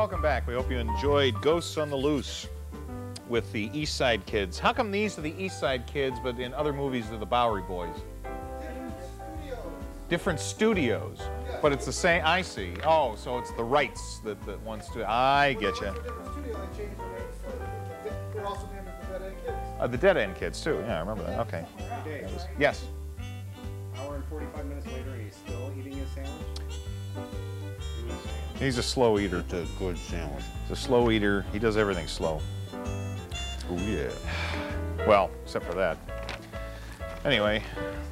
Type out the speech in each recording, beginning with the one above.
welcome back. We hope you enjoyed Ghosts on the Loose with the East Side Kids. How come these are the East Side Kids, but in other movies they're the Bowery Boys? Different studios. But it's the same, I see. Oh, so it's the rights that one studio. I get you. They're also named as the Dead End Kids. The Dead End Kids, too. Yeah, I remember that. Okay. Yes. Hour and 45 minutes later, he's still eating his sandwich. He's a slow eater. It's a good sandwich. He's a slow eater. He does everything slow. Oh, yeah. Well, except for that. Anyway,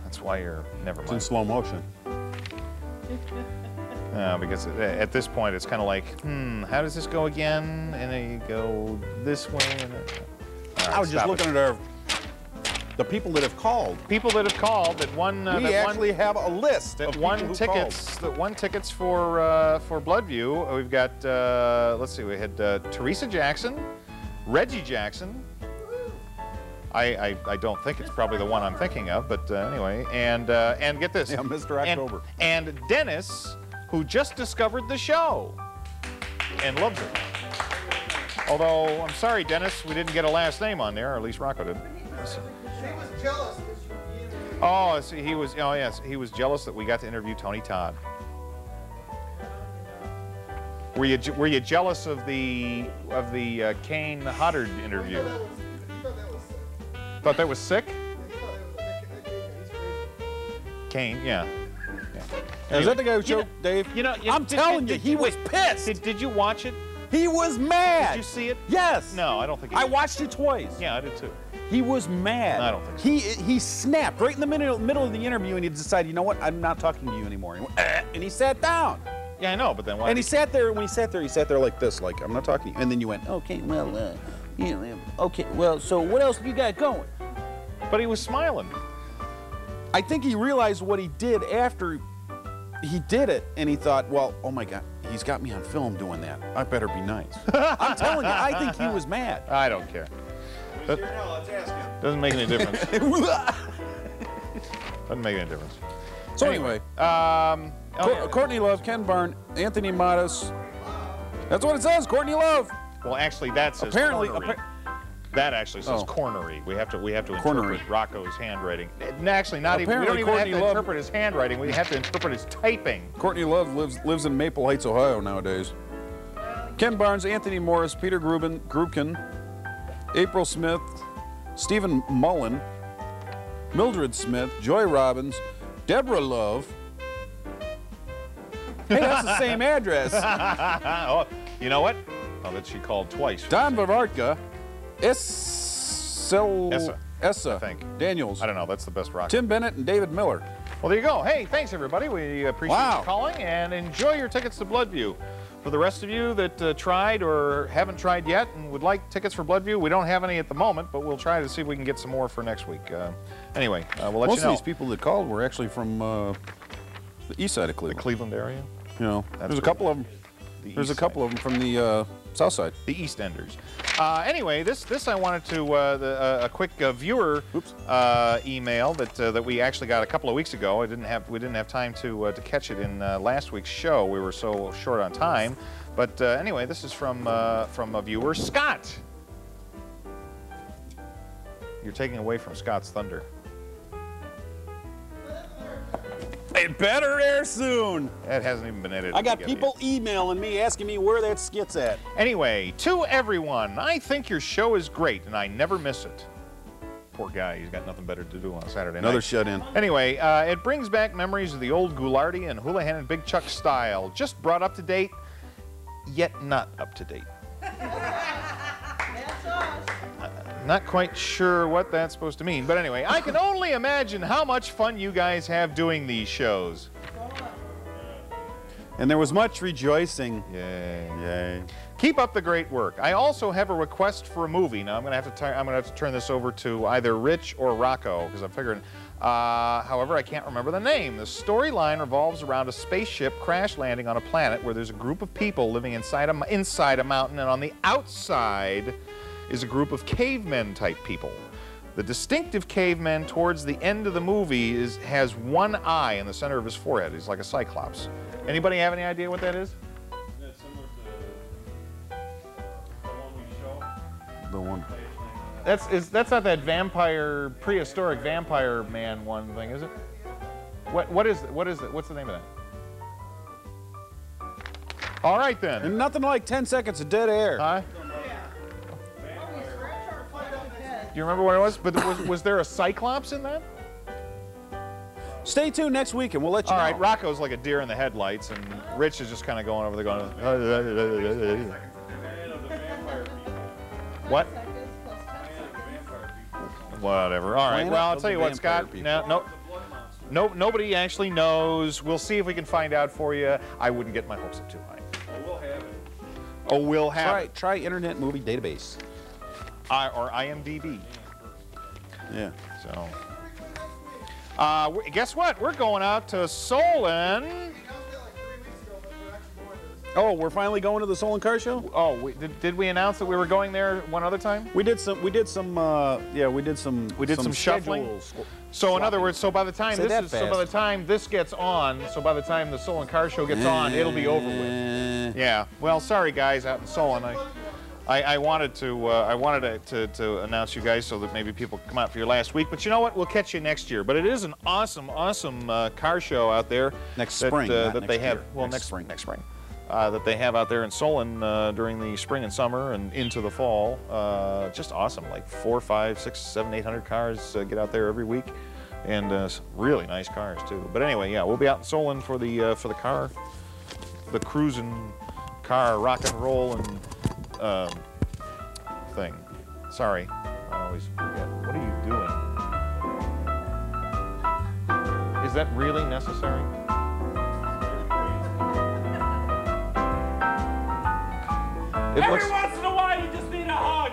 that's why you're never It's in mind. slow motion. Because at this point, it's kind of like, how does this go again? And then you go this way. And right, I was just looking at the people that have called. people that have called that won. We actually have a list of won people who tickets. That won tickets for Bloodview. We've got let's see, we had Teresa Jackson, Reggie Jackson. I don't think it's probably the one I'm thinking of, but anyway, and get this. Yeah, Mr. October. And Dennis, who just discovered the show and loves it. Although, I'm sorry, Dennis, we didn't get a last name on there, or at least Rocco did. He was jealous because you interviewed. Oh, see, he was. Oh, yes, he was jealous that we got to interview Tony Todd. Were you jealous of the Kane Hoddard interview? Thought that was sick? Kane, yeah. Is that the guy who choked Dave? I'm telling you, he was pissed. Did you watch it? He was mad. Did you see it? Yes. No, I don't think. I watched it twice. Yeah, I did too. He was mad. I don't think so. He snapped right in the middle of the interview, and he decided, you know what? I'm not talking to you anymore. And he went, and he sat down. Yeah, I know, but then why? And he sat there. When he sat there like this, like I'm not talking to you. And then you went, okay, well, okay, well, so what else have you got going? But he was smiling. I think he realized what he did after he did it, and he thought, well, oh my God, he's got me on film doing that. I better be nice. I'm telling you, I think he was mad. I don't care. Let's ask him. Doesn't make any difference. Doesn't make any difference. So anyway, Courtney Love, Ken Barn, Anthony Modis. That's what it says, Courtney Love. Well, actually, that says Apparently, that actually says cornery. We have to interpret Cornery. Rocco's handwriting. Actually, not even. We don't Apparently, even have Courtney to Love- interpret his handwriting. We have to interpret his typing. Courtney Love lives in Maple Heights, Ohio nowadays. Ken Barnes, Anthony Morris, Peter Grubkin, April Smith, Stephen Mullen, Mildred Smith, Joy Robbins, Deborah Love. Hey, that's the same address. Oh, you know what? Oh, that she called twice. Don Bavartka, Essa, I think. Daniels, I don't know. That's the best rock. Tim Bennett, and David Miller. Well, there you go. Hey, thanks, everybody. We appreciate you calling, and enjoy your tickets to Bloodview. For the rest of you that tried or haven't tried yet and would like tickets for Bloodview, we don't have any at the moment, but we'll try to see if we can get some more for next week. Anyway, we'll let Most you know. of these people that called were actually from the east side of The Cleveland. Cleveland area? You know, there's a couple of them. There's a couple of them from the south side. The East Enders. Anyway, this I wanted to a quick viewer email that we actually got a couple of weeks ago. We didn't have time to catch it in last week's show. We were so short on time. But anyway, this is from a viewer, Scott. You're taking away from Scott's thunder. It better air soon. That hasn't even been edited. I got together people emailing me asking me where that skit's at. Anyway, to everyone, I think your show is great, and I never miss it. Poor guy, he's got nothing better to do on a Saturday night. Another shut-in. Anyway, it brings back memories of the old Goulardi and Houlihan and Big Chuck style. Just brought up to date, yet not up to date. That's us. Not quite sure what that's supposed to mean, but anyway, I can only imagine how much fun you guys have doing these shows. And there was much rejoicing. Yay. Yay. Keep up the great work. I also have a request for a movie. Now I'm gonna have to turn this over to either Rich or Rocco because I'm figuring. However, I can't remember the name. The storyline revolves around a spaceship crash landing on a planet where there's a group of people living inside a mountain, and on the outside is a group of cavemen type people. The distinctive caveman towards the end of the movie has one eye in the center of his forehead. He's like a cyclops. Anybody have any idea what that is? That's similar to the one. That's not that vampire, prehistoric vampire man one thing, is it? What is it? What's the name of that? All right then. And nothing like 10 seconds of dead air. Huh? Do you remember what it was? But was there a cyclops in that? Stay tuned next week and we'll let you know. All right, Rocco's like a deer in the headlights, and Rich is just kind of going over there going. What? Whatever. All right. Well, I'll tell you what, Scott. Nobody actually knows. We'll see if we can find out for you. I wouldn't get my hopes up too high. We'll have it. Oh, we'll have it. Try Internet Movie Database. Or IMDb. Yeah. So. Guess what? We're going out to Solon. Oh, we're finally going to the Solon Car Show? Oh, did we announce that we were going there one other time? We did some shuffling. So in other words, so by the time this gets on, so by the time the Solon Car Show gets on, it'll be over with. Yeah. Well, sorry guys out in Solon. I wanted to announce you guys so that maybe people come out for your last week, but you know what? We'll catch you next year. But it is an awesome car show out there. Next spring. That they have. Well, next spring. That they have out there in Solon during the spring and summer and into the fall. Just awesome. Like 4, 5, 6, 7, 800 cars get out there every week, and really nice cars too. But anyway, yeah, we'll be out in Solon for the cruising car rock and roll and thing. Sorry, I always forget. What are you doing? Is that really necessary? Every once in a while, you just need a hug.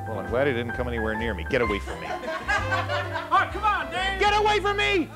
Well, I'm glad he didn't come anywhere near me. Get away from me. Oh, come on, Dave. Get away from me!